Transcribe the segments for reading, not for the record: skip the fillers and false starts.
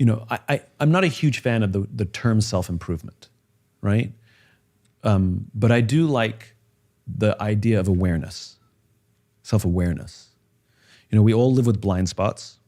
I'm not a huge fan of the term self-improvement, right? But I do like the idea of awareness, self-awareness. We all live with blind spots.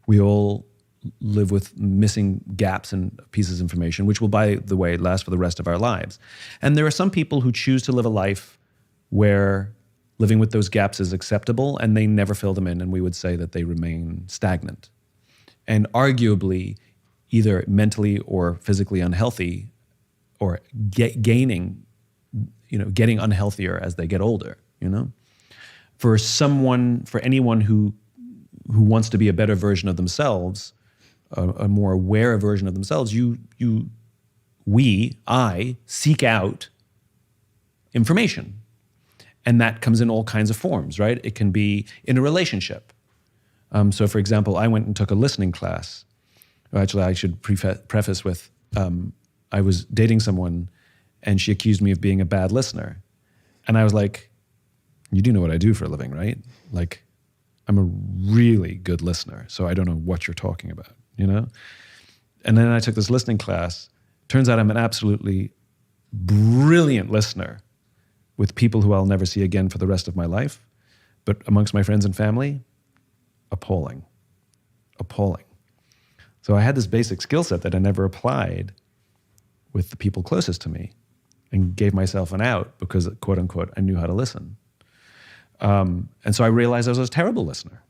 We all live with missing gaps and pieces of information, which will, by the way, last for the rest of our lives. And there are some people who choose to live a life where living with those gaps is acceptable and they never fill them in, and we would say that they remain stagnant. And arguably, either mentally or physically unhealthy, or getting unhealthier as they get older, For anyone who wants to be a better version of themselves, a more aware version of themselves, I seek out information. And that comes in all kinds of forms, right? It can be in a relationship. So for example, I went and took a listening class. Actually, I should preface with, I was dating someone and she accused me of being a bad listener. And I was like, you do know what I do for a living, right? Like, I'm a really good listener, so I don't know what you're talking about, And then I took this listening class. Turns out I'm an absolutely brilliant listener with people who I'll never see again for the rest of my life. But amongst my friends and family, appalling. So I had this basic skill set that I never applied with the people closest to me and gave myself an out because, quote unquote, I knew how to listen. And so I realized I was a terrible listener.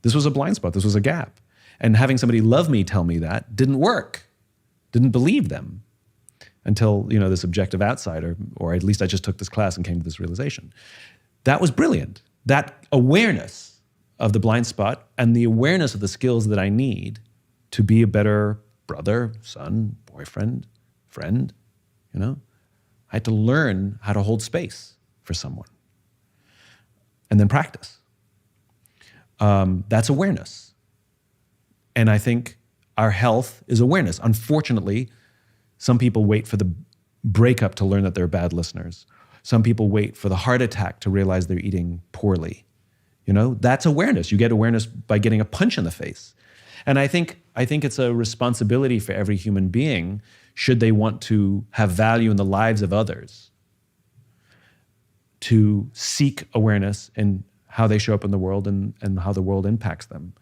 This was a blind spot. This was a gap. And having somebody love me tell me that didn't work. Didn't believe them until, this objective outsider, or at least I just took this class and came to this realization. That was brilliant. That awareness of the blind spot and the awareness of the skills that I need to be a better brother, son, boyfriend, friend, I had to learn how to hold space for someone. And then practice. That's awareness. And I think our health is awareness. Unfortunately, some people wait for the breakup to learn that they're bad listeners. Some people wait for the heart attack to realize they're eating poorly. That's awareness. You get awareness by getting a punch in the face. And I think it's a responsibility for every human being, should they want to have value in the lives of others, to seek awareness in how they show up in the world and how the world impacts them,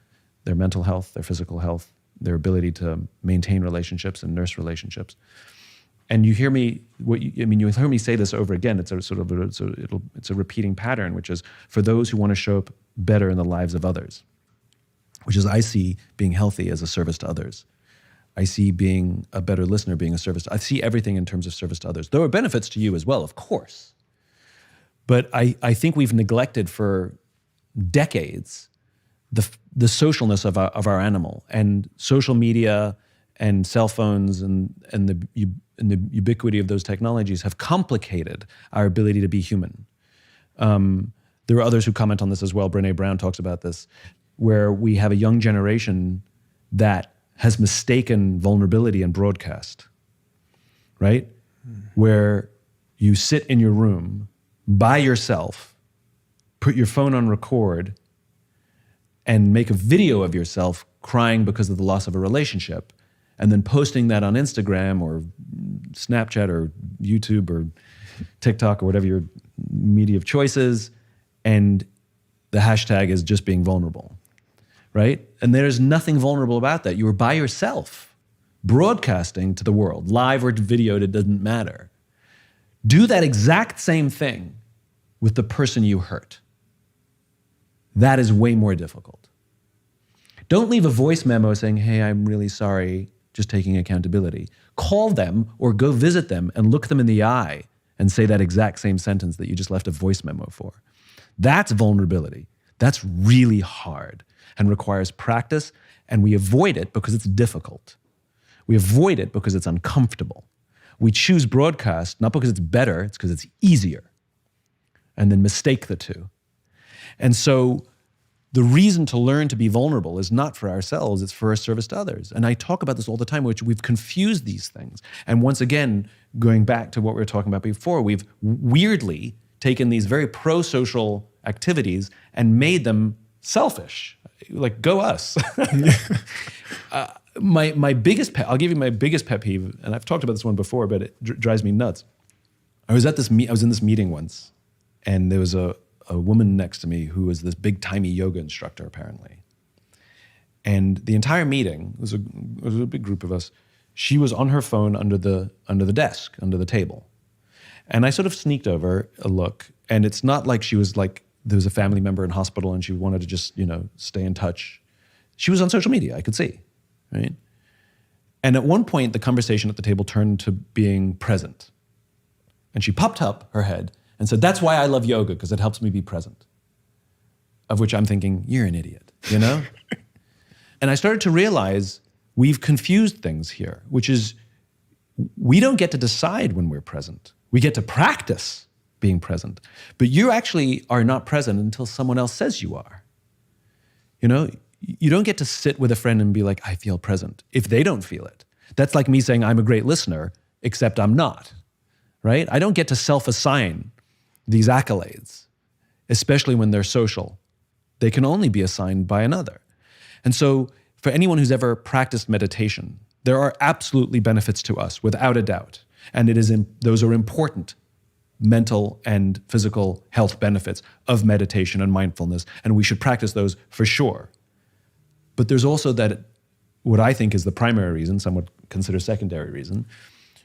their mental health, their physical health, their ability to maintain relationships and nurse relationships. And you hear me, you hear me say this over again. It's a repeating pattern, which is for those who want to show up better in the lives of others, which is I see being healthy as a service to others. I see being a better listener being a service. I see everything in terms of service to others. There are benefits to you as well, of course. But I think we've neglected for decades the socialness of our animal, and social media and cell phones and the ubiquity of those technologies have complicated our ability to be human. There are others who comment on this as well. Brené Brown talks about this, where we have a young generation that has mistaken vulnerability and broadcast, right? Where you sit in your room by yourself, put your phone on record, and make a video of yourself crying because of the loss of a relationship, and then posting that on Instagram or Snapchat or YouTube or TikTok or whatever your media of choice is, and the hashtag is just being vulnerable, right? And there's nothing vulnerable about that. You were by yourself, broadcasting to the world, live or videoed, it doesn't matter. Do that exact same thing with the person you hurt. That is way more difficult. Don't leave a voice memo saying, hey, I'm really sorry, just taking accountability. Call them or go visit them and look them in the eye and say that exact same sentence that you just left a voice memo for. That's vulnerability. That's really hard and requires practice, and we avoid it because it's difficult. We avoid it because it's uncomfortable. We choose broadcast not because it's better, it's because it's easier, and then mistake the two. And so the reason to learn to be vulnerable is not for ourselves, it's for our service to others. And I talk about this all the time, which we've confused these things. And once again, going back to what we were talking about before, we've weirdly taken these very pro-social activities and made them selfish. Like, go us. my biggest pet, I'll give you my biggest pet peeve, and I've talked about this one before, but it drives me nuts. I was in this meeting once, and there was a woman next to me who was this big-timey yoga instructor, apparently. And the entire meeting, it was a big group of us, she was on her phone under the desk, under the table. And I sort of sneaked over a look, and it's not like she was like, there was a family member in hospital and she wanted to just, stay in touch. She was on social media, I could see, right? And at one point, the conversation at the table turned to being present. And she popped up her head and said, "That's why I love yoga, because it helps me be present." Of which I'm thinking, you're an idiot, And I started to realize we've confused things here, which is we don't get to decide when we're present. We get to practice being present. But you actually are not present until someone else says you are. You don't get to sit with a friend and be like, "I feel present," if they don't feel it. That's like me saying I'm a great listener, except I'm not, right? I don't get to self-assign these accolades, especially when they're social. They can only be assigned by another. And so for anyone who's ever practiced meditation, there are absolutely benefits to us, without a doubt. And those are important mental and physical health benefits of meditation and mindfulness, and we should practice those for sure. But there's also what I think is the primary reason, some would consider secondary reason,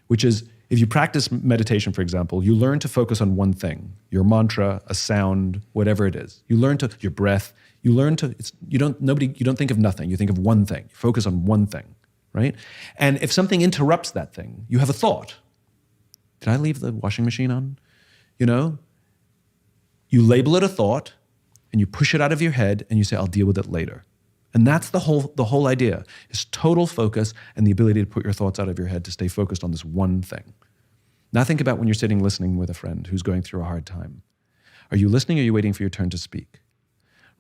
which is if you practice meditation, for example, you learn to focus on one thing, your mantra, a sound, whatever it is. You learn your breath. You learn you don't think of nothing. You think of one thing. You focus on one thing, right? And if something interrupts that thing, you have a thought. Did I leave the washing machine on? You label it a thought and you push it out of your head and you say, "I'll deal with it later." And that's the whole idea, is total focus and the ability to put your thoughts out of your head to stay focused on this one thing. Now think about when you're sitting listening with a friend who's going through a hard time. Are you listening or are you waiting for your turn to speak?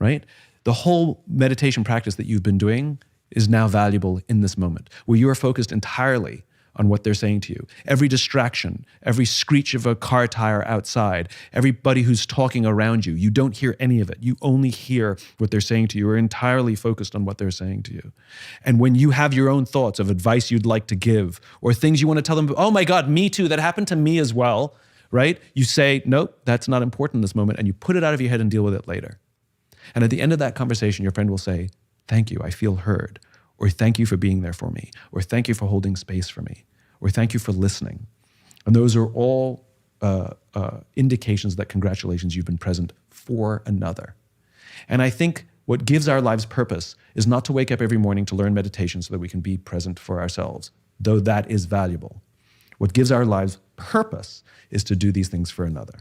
Right? The whole meditation practice that you've been doing is now valuable in this moment, where you are focused entirely on what they're saying to you. Every distraction, every screech of a car tire outside, everybody who's talking around you, you don't hear any of it. You only hear what they're saying to you. You're entirely focused on what they're saying to you. And when you have your own thoughts of advice you'd like to give, or things you want to tell them, "Oh my God, me too, that happened to me as well," right? You say, "Nope, that's not important in this moment," and you put it out of your head and deal with it later. And at the end of that conversation, your friend will say, "Thank you, I feel heard," or "Thank you for being there for me," or "Thank you for holding space for me," or "Thank you for listening." And those are all indications that congratulations, you've been present for another. And I think what gives our lives purpose is not to wake up every morning to learn meditation so that we can be present for ourselves, though that is valuable. What gives our lives purpose is to do these things for another.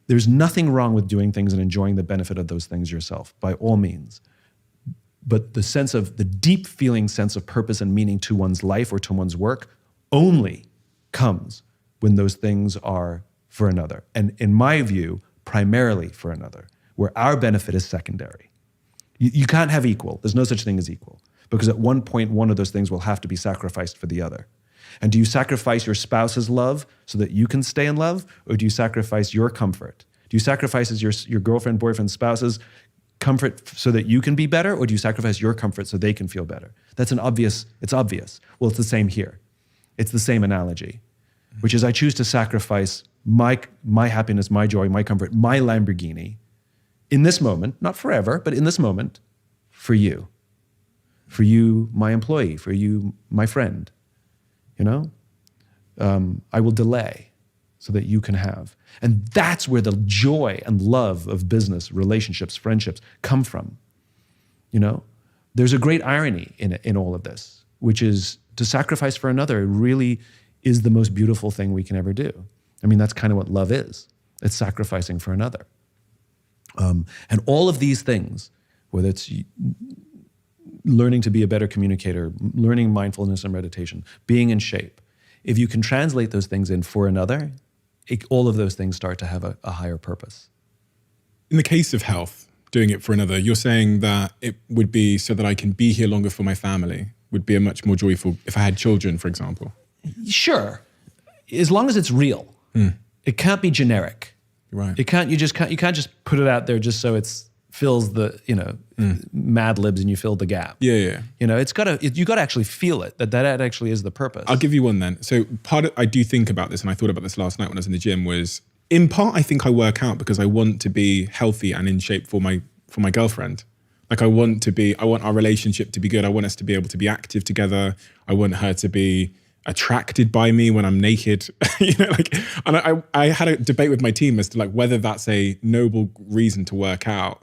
There's nothing wrong with doing things and enjoying the benefit of those things yourself, by all means. But the deep feeling sense of purpose and meaning to one's life or to one's work only comes when those things are for another. And in my view, primarily for another, where our benefit is secondary. You can't have equal. There's no such thing as equal. Because at one point, one of those things will have to be sacrificed for the other. And do you sacrifice your spouse's love so that you can stay in love? Or do you sacrifice your comfort? Do you sacrifice your girlfriend, boyfriend, spouse's comfort so that you can be better? Or do you sacrifice your comfort so they can feel better? It's obvious. Well, it's the same here. It's the same analogy, which is I choose to sacrifice my happiness, my joy, my comfort, my Lamborghini in this moment, not forever, but in this moment, for you, my employee, for you, my friend. I will delay so that you can have. And that's where the joy and love of business, relationships, friendships come from. There's a great irony in all of this, which is to sacrifice for another really is the most beautiful thing we can ever do. I mean, that's kind of what love is. It's sacrificing for another. And all of these things, whether it's learning to be a better communicator, learning mindfulness and meditation, being in shape, if you can translate those things in for another, all of those things start to have a higher purpose. In the case of health, doing it for another, you're saying that it would be so that I can be here longer for my family, would be a much more joyful, if I had children, for example. Sure, as long as it's real. It can't be generic. Right. You can't just put it out there just so it's fills the, Mad Libs and you fill the gap. Yeah. You gotta actually feel it, that actually is the purpose. I'll give you one then. So I do think about this, and I thought about this last night when I was in the gym, was in part I think I work out because I want to be healthy and in shape for my girlfriend. Like I want our relationship to be good. I want us to be able to be active together. I want her to be attracted by me when I'm naked. And I had a debate with my team as to like whether that's a noble reason to work out,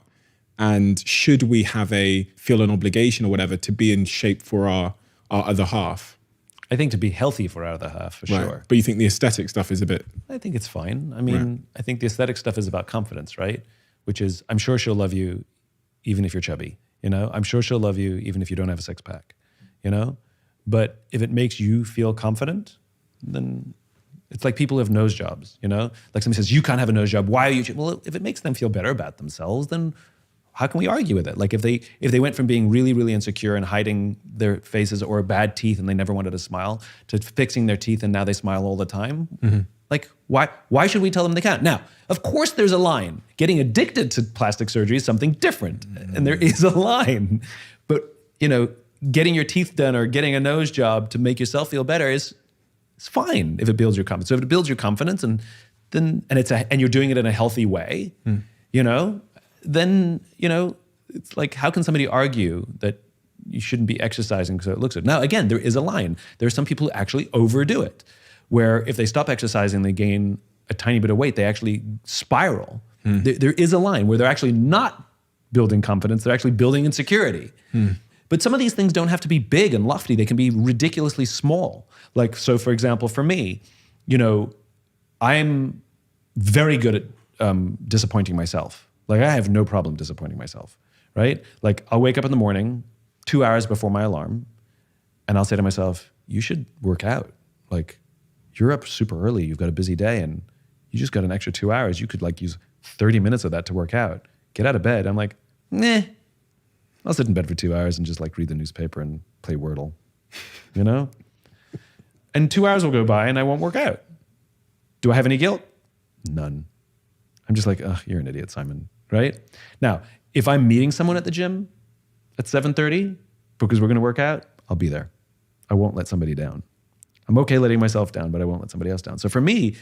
and should we feel an obligation or whatever to be in shape for our other half. I think to be healthy for our other half, for sure. But you think the aesthetic stuff is a bit... I think it's fine. I mean, I think the aesthetic stuff is about confidence, right? Which is, I'm sure she'll love you even if you're chubby, I'm sure she'll love you even if you don't have a six pack, But if it makes you feel confident, then it's like people who have nose jobs, Like somebody says, you can't have a nose job. Why are you? Well, if it makes them feel better about themselves, then how can we argue with it? Like if they went from being really, really insecure and hiding their faces or bad teeth and they never wanted to smile to fixing their teeth and now they smile all the time, like why should we tell them they can't? Now, of course there's a line. Getting addicted to plastic surgery is something different, and there is a line. But, getting your teeth done or getting a nose job to make yourself feel better is fine if it builds your confidence. So if it builds your confidence and you're doing it in a healthy way, then, it's like, how can somebody argue that you shouldn't be exercising because it looks good? Now, again, there is a line. There are some people who actually overdo it, where if they stop exercising, they gain a tiny bit of weight, they actually spiral. There is a line where they're actually not building confidence, they're actually building insecurity. But some of these things don't have to be big and lofty. They can be ridiculously small. Like, so for example, for me, I'm very good at disappointing myself. Like I have no problem disappointing myself, right? Like I'll wake up in the morning 2 hours before my alarm and I'll say to myself, you should work out. Like you're up super early, you've got a busy day and you just got an extra 2 hours. You could like use 30 minutes of that to work out. Get out of bed. I'm like, nah, I'll sit in bed for 2 hours and just like read the newspaper and play Wordle, And 2 hours will go by and I won't work out. Do I have any guilt? None. I'm just like, oh, you're an idiot, Simon, right? Now, if I'm meeting someone at the gym at 7:30 because we're gonna work out, I'll be there. I won't let somebody down. I'm okay letting myself down, but I won't let somebody else down. So for me,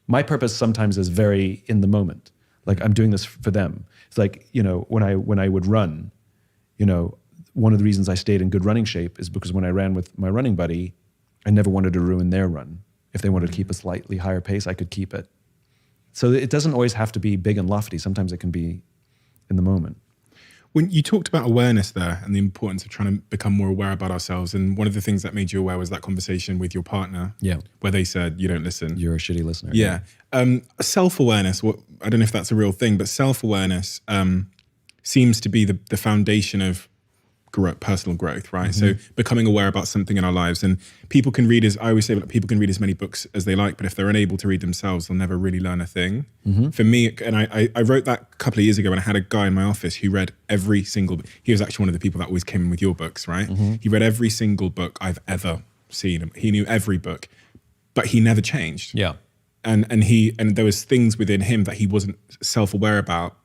my purpose sometimes is very in the moment. Like I'm doing this for them. It's like, when I would run, one of the reasons I stayed in good running shape is because when I ran with my running buddy, I never wanted to ruin their run. If they wanted to keep a slightly higher pace, I could keep it. So it doesn't always have to be big and lofty. Sometimes it can be in the moment. When you talked about awareness there and the importance of trying to become more aware about ourselves, and one of the things that made you aware was that conversation with your partner, where they said, you don't listen. You're a shitty listener. Yeah. Self-awareness, I don't know if that's a real thing, but self-awareness seems to be the foundation of personal growth, right? So becoming aware about something in our lives, and people can read, I always say, people can read as many books as they like, but if they're unable to read themselves, they'll never really learn a thing. For me, and I wrote that a couple of years ago, and I had a guy in my office who read every single, he was actually one of the people that always came in with your books, right? He read every single book I've ever seen. He knew every book, but he never changed. Yeah. And there was things within him that he wasn't self-aware about,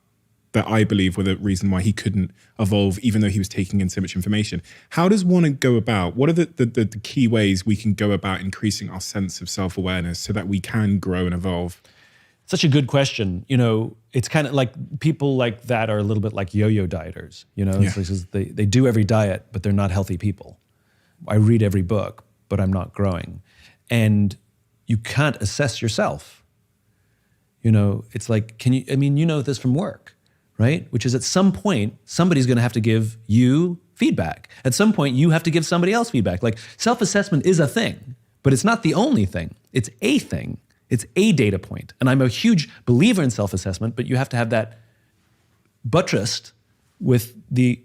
that I believe were the reason why he couldn't evolve, even though he was taking in so much information. How does one go about, what are the key ways we can go about increasing our sense of self-awareness so that we can grow and evolve? Such a good question. It's kind of like people like that are a little bit like yo-yo dieters. It's like they do every diet, but they're not healthy people. I read every book, but I'm not growing. And you can't assess yourself. It's like, this from work. Right? Which is at some point, somebody's going to have to give you feedback. At some point, you have to give somebody else feedback. Like self-assessment is a thing, but it's not the only thing. It's a thing. It's a data point. And I'm a huge believer in self-assessment, but you have to have that buttressed with the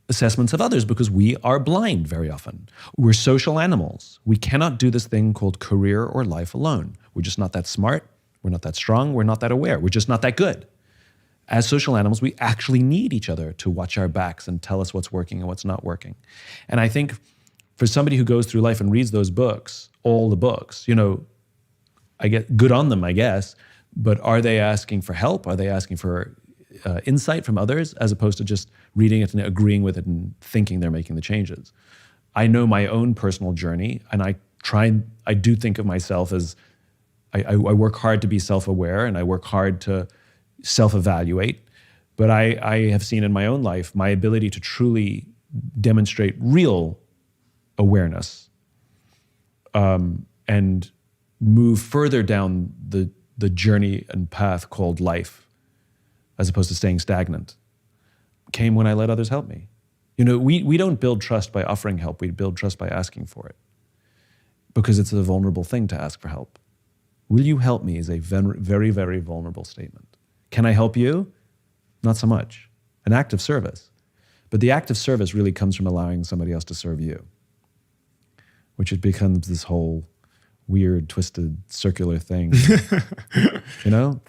assessments of others because we are blind very often. We're social animals. We cannot do this thing called career or life alone. We're just not that smart. We're not that strong. We're not that aware. We're just not that good. As social animals, we actually need each other to watch our backs and tell us what's working and what's not working. And I think for somebody who goes through life and reads those books, all the books, I get good on them, I guess, but are they asking for help? Are they asking for insight from others as opposed to just reading it and agreeing with it and thinking they're making the changes. I know my own personal journey, and I do think of myself as I work hard to be self-aware, and I work hard to self-evaluate. But I have seen in my own life my ability to truly demonstrate real awareness and move further down the journey and path called life, as opposed to staying stagnant, came when I let others help me. You know, we don't build trust by offering help. We build trust by asking for it, because it's a vulnerable thing to ask for help. Will you help me is a very, very vulnerable statement. Can I help you? Not so much. An act of service. But the act of service really comes from allowing somebody else to serve you, which it becomes this whole weird, twisted, circular thing. You know?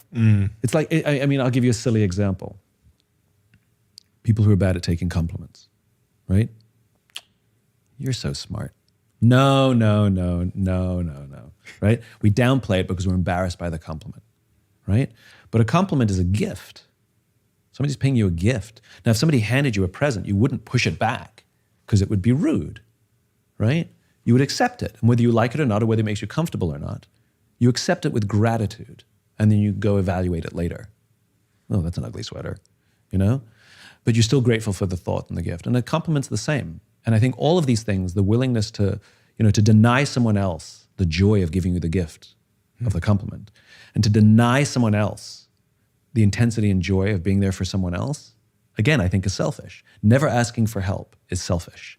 It's like, I mean, I'll give you a silly example. People who are bad at taking compliments, right? You're so smart. No, right? We downplay it because we're embarrassed by the compliment, right? But a compliment is a gift. Somebody's paying you a gift. Now, if somebody handed you a present, you wouldn't push it back because it would be rude, right? You would accept it. And whether you like it or not, or whether it makes you comfortable or not, you accept it with gratitude. And then you go evaluate it later. Oh, that's an ugly sweater, you know? But you're still grateful for the thought and the gift. And a compliment's the same. And I think all of these things, the willingness to, you know, to deny someone else the joy of giving you the gift of the compliment, and to deny someone else the intensity and joy of being there for someone else, again, I think is selfish. Never asking for help is selfish.